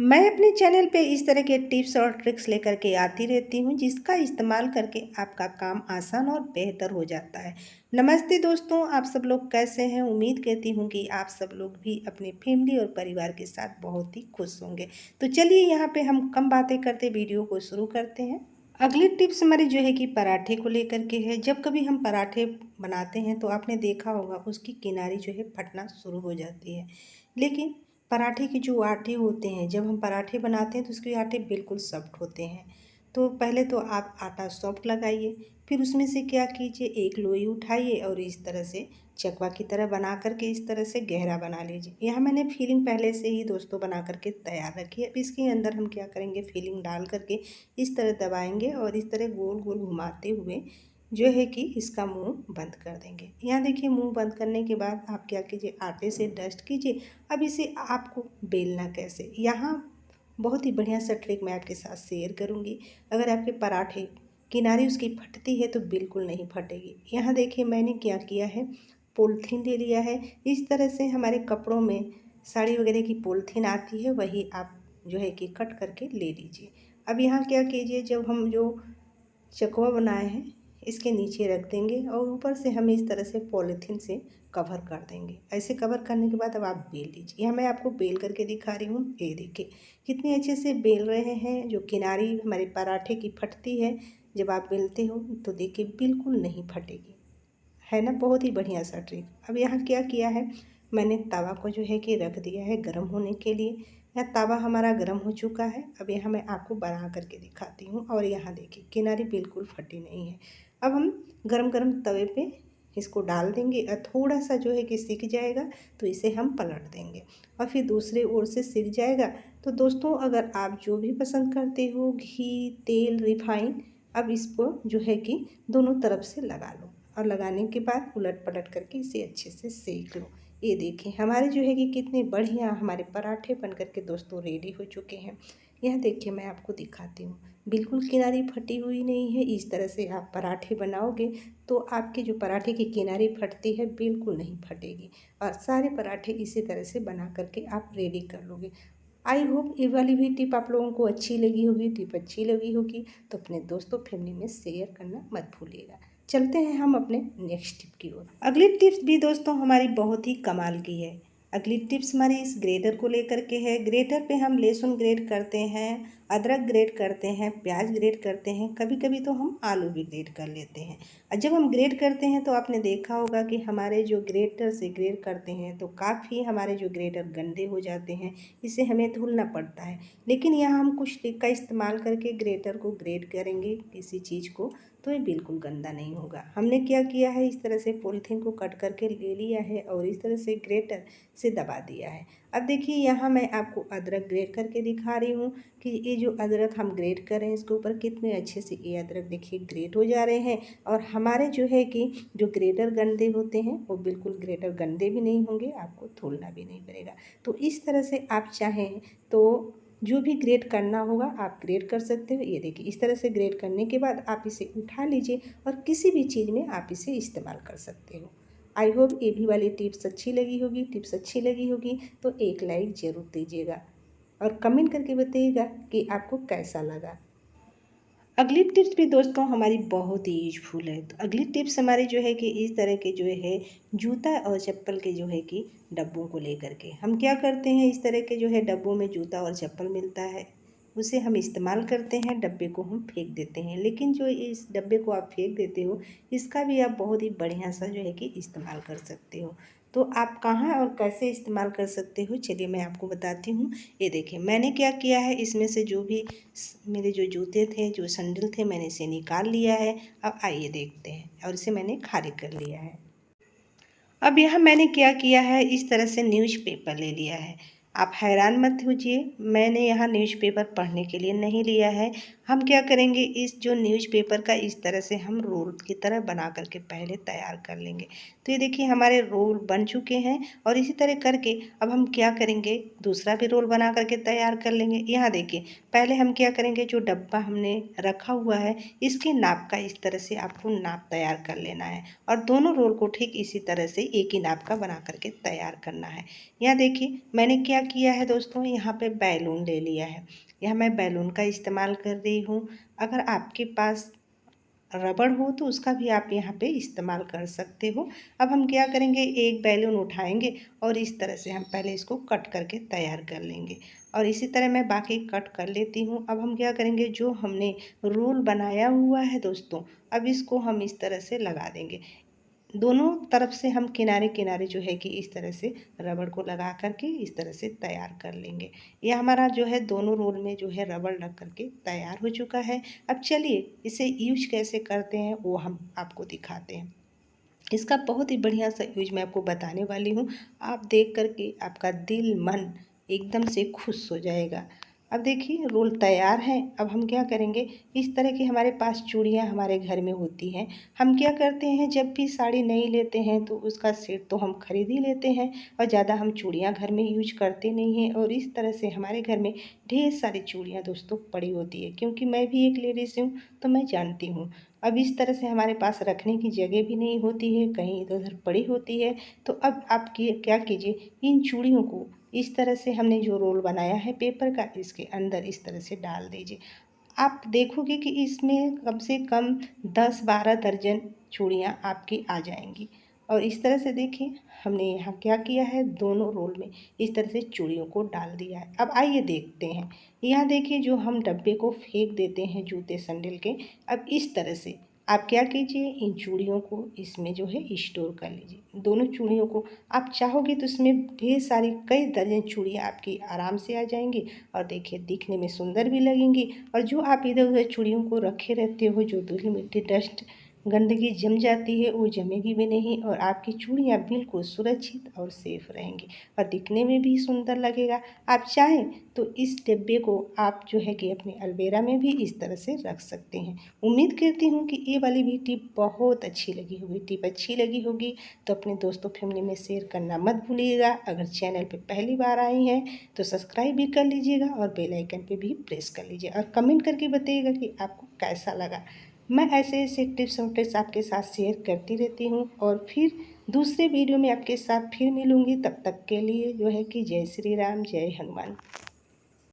मैं अपने चैनल पे इस तरह के टिप्स और ट्रिक्स लेकर के आती रहती हूँ जिसका इस्तेमाल करके आपका काम आसान और बेहतर हो जाता है। नमस्ते दोस्तों, आप सब लोग कैसे हैं? उम्मीद करती हूँ कि आप सब लोग भी अपने फैमिली और परिवार के साथ बहुत ही खुश होंगे। तो चलिए यहाँ पे हम कम बातें करते वीडियो को शुरू करते हैं। अगली टिप्स हमारी जो है कि पराठे को लेकर के है। जब कभी हम पराठे बनाते हैं तो आपने देखा होगा उसकी किनारी जो है फटना शुरू हो जाती है। लेकिन पराठे के जो आटे होते हैं, जब हम पराठे बनाते हैं तो उसके आटे बिल्कुल सॉफ्ट होते हैं। तो पहले तो आप आटा सॉफ्ट लगाइए, फिर उसमें से क्या कीजिए, एक लोई उठाइए और इस तरह से चकवा की तरह बना करके इस तरह से गहरा बना लीजिए। यहाँ मैंने फिलिंग पहले से ही दोस्तों बना करके तैयार रखी है। अब इसके अंदर हम क्या करेंगे, फिलिंग डाल करके इस तरह दबाएंगे और इस तरह गोल गोल घुमाते हुए जो है कि इसका मुंह बंद कर देंगे। यहाँ देखिए, मुंह बंद करने के बाद आप क्या कीजिए, आटे से डस्ट कीजिए। अब इसे आपको बेलना कैसे, यहाँ बहुत ही बढ़िया सा ट्रिक मैं आपके साथ शेयर करूँगी। अगर आपके पराठे किनारी उसकी फटती है तो बिल्कुल नहीं फटेगी। यहाँ देखिए मैंने क्या किया है, पॉलीथीन ले लिया है। इस तरह से हमारे कपड़ों में साड़ी वगैरह की पॉलीथीन आती है, वही आप जो है कि कट करके ले लीजिए। अब यहाँ क्या कीजिए, जब हम जो चकवा बनाए हैं इसके नीचे रख देंगे और ऊपर से हम इस तरह से पॉलीथीन से कवर कर देंगे। ऐसे कवर करने के बाद अब आप बेल लीजिए। यहाँ मैं आपको बेल करके दिखा रही हूँ, ये देखिए कितने अच्छे से बेल रहे हैं। जो किनारी हमारे पराठे की फटती है, जब आप बेलते हो तो देखिए बिल्कुल नहीं फटेगी, है ना। बहुत ही बढ़िया सा ट्रिक। अब यहाँ क्या किया है, मैंने तवा को जो है कि रख दिया है गर्म होने के लिए। यहाँ तवा हमारा गर्म हो चुका है। अब यहाँ मैं आपको बना करके दिखाती हूँ और यहाँ देखिए किनारी बिल्कुल फटी नहीं है। अब हम गरम गरम तवे पे इसको डाल देंगे और थोड़ा सा जो है कि सिक जाएगा तो इसे हम पलट देंगे और फिर दूसरे ओर से सिक जाएगा। तो दोस्तों, अगर आप जो भी पसंद करते हो, घी, तेल, रिफाइन, अब इसको जो है कि दोनों तरफ से लगा लो और लगाने के बाद उलट पलट करके इसे अच्छे से सेक लो। ये देखें हमारे जो है कि कितने बढ़िया हमारे पराठे बन करके दोस्तों रेडी हो चुके हैं। यह देखिए मैं आपको दिखाती हूँ, बिल्कुल किनारी फटी हुई नहीं है। इस तरह से आप पराठे बनाओगे तो आपके जो पराठे की किनारी फटती है बिल्कुल नहीं फटेगी और सारे पराठे इसी तरह से बना करके आप रेडी कर लोगे। आई होप ये वाली भी टिप आप लोगों को अच्छी लगी होगी। टिप अच्छी लगी होगी तो अपने दोस्तों फैमिली में शेयर करना मत भूलिएगा। चलते हैं हम अपने नेक्स्ट टिप की ओर। अगली टिप्स भी दोस्तों हमारी बहुत ही कमाल की है। अगली टिप्स हमारी इस ग्रेटर को लेकर के है। ग्रेटर पे हम लहसुन ग्रेट करते हैं, अदरक ग्रेट करते हैं, प्याज ग्रेट करते हैं, कभी कभी तो हम आलू भी ग्रेट कर लेते हैं। और जब हम ग्रेट करते हैं तो आपने देखा होगा कि हमारे जो ग्रेटर से ग्रेट करते हैं तो काफ़ी हमारे जो ग्रेटर गंदे हो जाते हैं, इसे हमें धुलना पड़ता है। लेकिन यहाँ हम कुछ ट्रिक का इस्तेमाल करके ग्रेटर को ग्रेट करेंगे किसी चीज़ को, तो ये बिल्कुल गंदा नहीं होगा। हमने क्या किया है, इस तरह से पॉलीथीन को कट करके ले लिया है और इस तरह से ग्रेटर से दबा दिया है। अब देखिए यहाँ मैं आपको अदरक ग्रेट करके दिखा रही हूँ कि ये जो अदरक हम ग्रेट कर रहे हैं इसके ऊपर कितने अच्छे से ये अदरक देखिए ग्रेट हो जा रहे हैं और हमारे जो है कि जो ग्रेटर गंदे होते हैं वो बिल्कुल ग्रेटर गंदे भी नहीं होंगे, आपको धुलना भी नहीं पड़ेगा। तो इस तरह से आप चाहें तो जो भी ग्रेट करना होगा आप ग्रेट कर सकते हो। ये देखिए इस तरह से ग्रेट करने के बाद आप इसे उठा लीजिए और किसी भी चीज़ में आप इसे इस्तेमाल कर सकते हो। आई होप ये भी वाली टिप्स अच्छी लगी होगी। टिप्स अच्छी लगी होगी तो एक लाइक ज़रूर दीजिएगा और कमेंट करके बताइएगा कि आपको कैसा लगा। अगली टिप्स भी दोस्तों हमारी बहुत ही यूजफुल है। तो अगली टिप्स हमारी जो है कि इस तरह के जो है जूता और चप्पल के जो है कि डब्बों को लेकर के हम क्या करते हैं, इस तरह के जो है डब्बों में जूता और चप्पल मिलता है, उसे हम इस्तेमाल करते हैं, डब्बे को हम फेंक देते हैं। लेकिन जो इस डब्बे को आप फेंक देते हो, इसका भी आप बहुत ही बढ़िया सा जो है कि इस्तेमाल कर सकते हो। तो आप कहाँ और कैसे इस्तेमाल कर सकते हो, चलिए मैं आपको बताती हूँ। ये देखिए मैंने क्या किया है, इसमें से जो भी मेरे जो जूते थे, जो सैंडल थे, मैंने इसे निकाल लिया है। अब आइए देखते हैं और इसे मैंने खाली कर लिया है। अब यहाँ मैंने क्या किया है, इस तरह से न्यूज़पेपर ले लिया है। आप हैरान मत होइए, मैंने यहाँ न्यूज़पेपर पढ़ने के लिए नहीं लिया है। हम क्या करेंगे, इस जो न्यूज़पेपर का इस तरह से हम रोल की तरह बना करके पहले तैयार कर लेंगे। तो ये देखिए हमारे रोल बन चुके हैं और इसी तरह करके अब हम क्या करेंगे, दूसरा भी रोल बना करके तैयार कर लेंगे। यहाँ देखिए पहले हम क्या करेंगे, जो डब्बा हमने रखा हुआ है इसके नाप का इस तरह से आपको नाप तैयार कर लेना है और दोनों रोल को ठीक इसी तरह से एक ही नाप का बना करके तैयार करना है। यहाँ देखिए मैंने क्या क्या किया है दोस्तों, यहाँ पे बैलून ले लिया है। यहाँ मैं बैलून का इस्तेमाल कर रही हूँ। अगर आपके पास रबड़ हो तो उसका भी आप यहाँ पे इस्तेमाल कर सकते हो। अब हम क्या करेंगे, एक बैलून उठाएंगे और इस तरह से हम पहले इसको कट करके तैयार कर लेंगे और इसी तरह मैं बाकी कट कर लेती हूँ। अब हम क्या करेंगे, जो हमने रोल बनाया हुआ है दोस्तों, अब इसको हम इस तरह से लगा देंगे। दोनों तरफ से हम किनारे किनारे जो है कि इस तरह से रबड़ को लगा करके इस तरह से तैयार कर लेंगे। ये हमारा जो है दोनों रोल में जो है रबड़ लग करके तैयार हो चुका है। अब चलिए इसे यूज कैसे करते हैं वो हम आपको दिखाते हैं। इसका बहुत ही बढ़िया सा यूज मैं आपको बताने वाली हूँ। आप देख करके आपका दिल मन एकदम से खुश हो जाएगा। अब देखिए रोल तैयार है। अब हम क्या करेंगे, इस तरह की हमारे पास चूड़ियाँ हमारे घर में होती हैं। हम क्या करते हैं, जब भी साड़ी नहीं लेते हैं तो उसका सेट तो हम खरीद ही लेते हैं और ज़्यादा हम चूड़ियाँ घर में यूज करते नहीं हैं। और इस तरह से हमारे घर में ढेर सारी चूड़ियाँ दोस्तों पड़ी होती है, क्योंकि मैं भी एक लेडीज़ हूँ तो मैं जानती हूँ। अब इस तरह से हमारे पास रखने की जगह भी नहीं होती है, कहीं इधर उधर पड़ी होती है। तो अब आप क्या कीजिए, इन चूड़ियों को इस तरह से हमने जो रोल बनाया है पेपर का, इसके अंदर इस तरह से डाल दीजिए। आप देखोगे कि इसमें कम से कम 10-12 दर्जन चूड़ियाँ आपकी आ जाएंगी। और इस तरह से देखिए हमने यहाँ क्या किया है, दोनों रोल में इस तरह से चूड़ियों को डाल दिया है। अब आइए देखते हैं। यहाँ देखिए जो हम डब्बे को फेंक देते हैं जूते सैंडल के, अब इस तरह से आप क्या कीजिए, इन चूड़ियों को इसमें जो है स्टोर कर लीजिए। दोनों चूड़ियों को आप चाहोगे तो इसमें ढेर सारी कई दर्जन चूड़ियाँ आपकी आराम से आ जाएंगी और देखिए दिखने में सुंदर भी लगेंगी। और जो आप इधर उधर चूड़ियों को रखे रहते हो, जो धूल मिट्टी डस्ट गंदगी जम जाती है, वो जमेगी भी नहीं और आपकी चूड़ियाँ बिल्कुल सुरक्षित और सेफ रहेंगी और दिखने में भी सुंदर लगेगा। आप चाहें तो इस डिब्बे को आप जो है कि अपने अलमीरा में भी इस तरह से रख सकते हैं। उम्मीद करती हूँ कि ये वाली भी टिप बहुत अच्छी लगी होगी। टिप अच्छी लगी होगी तो अपने दोस्तों फैमिली में शेयर करना मत भूलिएगा। अगर चैनल पे पहली बार आई हैं तो सब्सक्राइब भी कर लीजिएगा और बेल आइकन पे भी प्रेस कर लीजिए और कमेंट करके बताइएगा कि आपको कैसा लगा। मैं ऐसे ऐसे टिप्स और ट्रिक्स आपके साथ शेयर करती रहती हूँ और फिर दूसरे वीडियो में आपके साथ फिर मिलूँगी। तब तक के लिए जो है कि जय श्री राम, जय हनुमान।